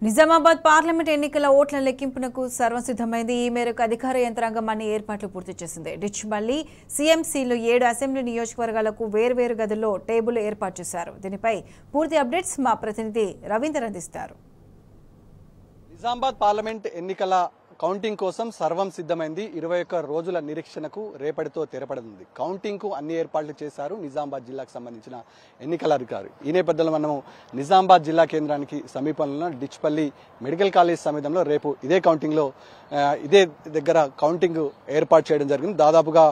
Nizamabad parliament ఎన్నికల ఓట్ల లెక్కింపునకు సర్వసిద్ధమైంది. ఈ మేరకు అధికార యంత్రాంగం అన్ని ఏర్పాట్లు పూర్తి చేసింది. డిచ్మల్లి సిఎంసిలో 7 అసెంబ్లీ నియోజకవర్గాలకు వేర్వేరు గదుల్లో టేబుల్ ఏర్పాటు చేశారు. దీనిపై పూర్తి అప్డేట్స్ మా ప్రతినిధి రవీందర్ అందిస్తారు. నిజామాబాద్ పార్లమెంట్ ఎన్నికల కౌంటింగ్ కోసం సర్వం సిద్ధమైంది. 21 రోజుల నిరీక్షణకు రేపటితో తెరపడనుంది. కౌంటింగ్ కు అన్ని ఏర్పాట్లు చేశారు నిజామాబాద్ జిల్లాకు సంబంధించిన ఎన్నికల అధికారి. ఈ నేపథ్యంలో మనము నిజామాబాద్ జిల్లా కేంద్రానికి సమీపంలో డిచ్పల్లి మెడికల్ కాలేజ్ సమీపంలో రేపు ఇదే దగ్గర కౌంటింగ్ ఏర్పాటు చేయడం జరిగింది. దాదాపుగా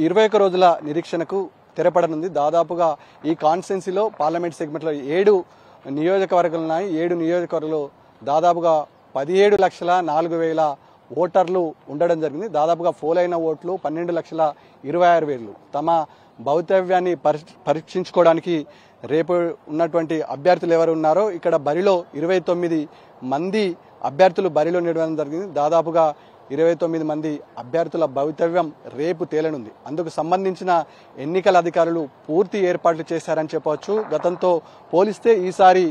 21 రోజుల నిరీక్షణకు తెరపడనుంది. దాదాపుగా ఈ కాన్స్టిట్యున్సీలో పార్లమెంట్ సెగ్మెంట్లో 7 నియోజకవర్గాలు ఉన్నాయి. 7 నియోజకవర్గాలు దాదాపుగా 17,04,000 ఓటర్లు ఉండడం జరిగింది. దాదాపుగా పోలైన ఓట్లు 12,26,000. తమ భౌతవ్యాన్ని పరీక్షించుకోవడానికి రేపు ఉన్నటువంటి అభ్యర్థులు ఎవరు ఉన్నారో ఇక్కడ బరిలో 29 మంది అభ్యర్థులు బరిలో నిలవడం జరిగింది. దాదాపుగా 29 మంది అభ్యర్థుల భవితవ్యం రేపు తేలనుంది. అందుకు సంబంధించిన ఎన్నికల అధికారులు పూర్తి ఏర్పాట్లు చేశారని చెప్పవచ్చు. గతంతో పోలిస్తే ఈసారి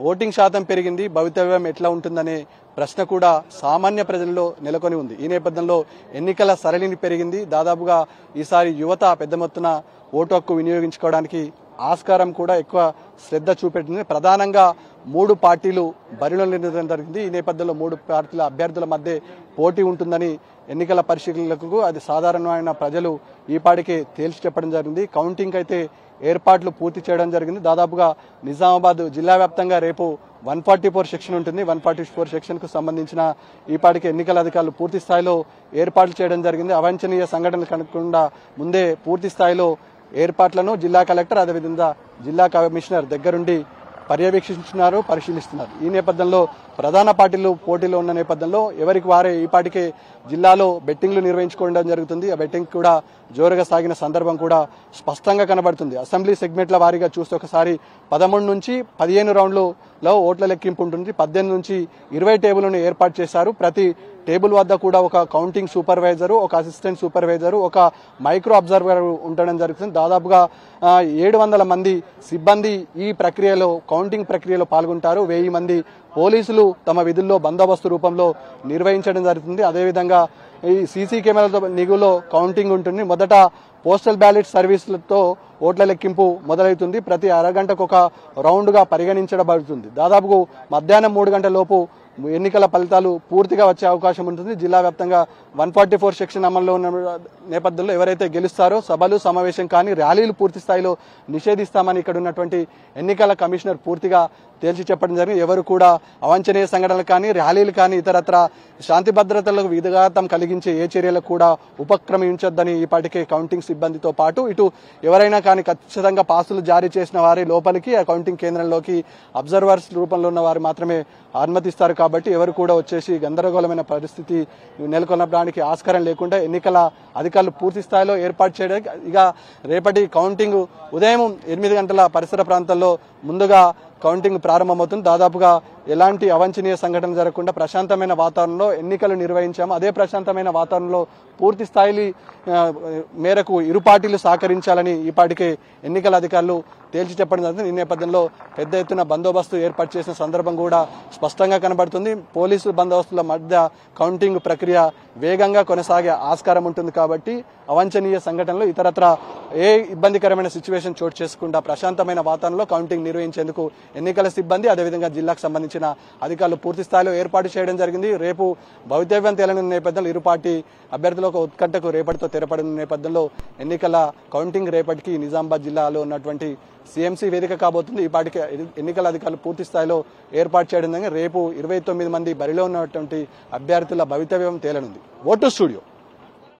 ఓటింగ్ శాతం పెరిగింది. భవితవ్యం ఎట్లా ఉంటుందనే ప్రశ్న కూడా సామాన్య ప్రజల్లో నెలకొని ఉంది. ఈ నేపథ్యంలో ఎన్నికల సరళిని పెరిగింది. దాదాపుగా ఈసారి యువత పెద్ద మొత్తున ఓటు హక్కు వినియోగించుకోవడానికి ఆస్కారం కూడా ఎక్కువ శ్రద్ధ చూపెట్టింది. ప్రధానంగా 3 పార్టీలు బరిలో నిలవడం జరిగింది. ఈ నేపథ్యంలో 3 పార్టీల అభ్యర్థుల మధ్య పోటీ ఉంటుందని ఎన్నికల పరిశీలకులకు అది సాధారణమైన ప్రజలు ఈపాటికే తేల్చి చెప్పడం జరిగింది. కౌంటింగ్ అయితే ఏర్పాట్లు పూర్తి చేయడం జరిగింది. దాదాపుగా నిజామాబాద్ జిల్లా వ్యాప్తంగా రేపు 144 సెక్షన్ ఉంటుంది. 144 సెక్షన్ కు సంబంధించిన ఈపాటికి ఎన్నికల అధికారులు పూర్తి స్థాయిలో ఏర్పాట్లు చేయడం జరిగింది. అవాంఛనీయ సంఘటనలు కనుగొనకుండా ముందే పూర్తి స్థాయిలో ఏర్పాట్లను జిల్లా కలెక్టర్ అదేవిధంగా జిల్లా కమిషనర్ దగ్గరుండి పర్యవేక్షిస్తున్నారు, పరిశీలిస్తున్నారు. ఈ నేపథ్యంలో ప్రధాన పార్టీలు పోటీలో ఉన్న నేపథ్యంలో ఎవరికి వారే ఈపాటికే జిల్లాలో బెట్టింగ్లు నిర్వహించుకోవడం జరుగుతుంది. ఆ బెట్టింగ్ కూడా జోరుగా సాగిన సందర్భం కూడా స్పష్టంగా కనబడుతుంది. అసెంబ్లీ సెగ్మెంట్ల వారీగా చూస్తే ఒకసారి 13 నుంచి 15 రౌండ్లలో ఓట్ల లెక్కింపు ఉంటుంది. 18 నుంచి 20 టేబుల్ను ఏర్పాటు చేశారు. ప్రతి టేబుల్ వద్ద కూడా ఒక కౌంటింగ్ సూపర్వైజరు, ఒక అసిస్టెంట్ సూపర్వైజరు, ఒక మైక్రో అబ్జర్వర్ ఉండడం జరుగుతుంది. దాదాపుగా 700 మంది సిబ్బంది ఈ ప్రక్రియలో కౌంటింగ్ ప్రక్రియలో పాల్గొంటారు. 1000 మంది పోలీసులు తమ విధుల్లో బందోబస్తు రూపంలో నిర్వహించడం జరుగుతుంది. అదేవిధంగా ఈ సీసీ కెమెరాలతో నిగులో కౌంటింగ్ ఉంటుంది. మొదట పోస్టల్ బ్యాలెట్ సర్వీసులతో ఓట్ల లెక్కింపు మొదలవుతుంది. ప్రతి అరగంటకు ఒక రౌండ్గా పరిగణించబడుతుంది. దాదాపు మధ్యాహ్నం 3 గంటల లోపు ఎన్నికల ఫలితాలు పూర్తిగా వచ్చే అవకాశం ఉంటుంది. జిల్లా వ్యాప్తంగా 144 సెక్షన్ అమల్లో ఉన్న నేపథ్యంలో ఎవరైతే గెలుస్తారో సభలు సమావేశం కానీ ర్యాలీలు పూర్తి స్థాయిలో నిషేధిస్తామని ఇక్కడ ఉన్నటువంటి ఎన్నికల కమిషనర్ పూర్తిగా తేల్చి చెప్పడం జరిగింది. ఎవరు కూడా అవాంఛనీయ సంఘటనలు కానీ ర్యాలీలు కానీ ఇతరత్ర శాంతి భద్రతలకు విఘాతం కలిగించే ఏ చర్యలకు కూడా ఉపక్రమించొద్దని ఈపాటికే కౌంటింగ్ సిబ్బందితో పాటు ఇటు ఎవరైనా కానీ ఖచ్చితంగా పాసులు జారీ చేసిన వారి లోపలికి ఆ కౌంటింగ్ కేంద్రంలోకి అబ్జర్వర్స్ రూపంలో ఉన్న వారు మాత్రమే అనుమతిస్తారు. కాబట్టి ఎవరు కూడా వచ్చేసి గందరగోళమైన పరిస్థితి నెలకొనడానికి ఆస్కారం లేకుండా ఎన్నికల అధికారులు పూర్తి స్థాయిలో ఏర్పాటు చేయడానికి ఇక రేపటి కౌంటింగ్ ఉదయం 8 గంటల పరిసర ప్రాంతాల్లో ముందుగా కౌంటింగ్ ప్రారంభమవుతుంది. దాదాపుగా ఎలాంటి అవాంఛనీయ సంఘటన జరగకుండా ప్రశాంతమైన వాతావరణంలో ఎన్నికలు నిర్వహించాము. అదే ప్రశాంతమైన వాతావరణంలో పూర్తి స్థాయి మేరకు ఇరు పార్టీలు సహకరించాలని ఈపాటికే ఎన్నికల అధికారులు తేల్చి చెప్పడం జరుగుతుంది. ఈ నేపథ్యంలో పెద్ద ఎత్తున బందోబస్తు ఏర్పాటు చేసిన సందర్భం కూడా స్పష్టంగా కనబడుతుంది. పోలీసు బందోబస్తుల మధ్య కౌంటింగ్ ప్రక్రియ వేగంగా కొనసాగే ఆస్కారం ఉంటుంది. కాబట్టి అవాంఛనీయ సంఘటనలు ఇతరత్ర ఏ ఇబ్బందికరమైన సిచ్యువేషన్ చోటు చేసుకుండా ప్రశాంతమైన వాతావరణంలో కౌంటింగ్ నిర్వహించేందుకు ఎన్నికల సిబ్బంది అదేవిధంగా జిల్లాకు సంబంధించిన అధికారులు పూర్తి స్థాయిలో ఏర్పాటు చేయడం జరిగింది. రేపు భవితవ్యం తేలనున్న నేపథ్యంలో ఇరు పార్టీ అభ్యర్థుల ఉత్కంఠకు రేపటితో తెరపడిన నేపథ్యంలో ఎన్నికల కౌంటింగ్ రేపటికి నిజామాబాద్ జిల్లాలో ఉన్నటువంటి సిఎంసి వేదిక కాబోతుంది. ఈ పాటికి ఎన్నికల అధికారులు పూర్తి స్థాయిలో ఏర్పాటు చేయడం రేపు 29 మంది బరిలో ఉన్నటువంటి అభ్యర్థుల భవితవ్యం తేలనుంది. Vote studio.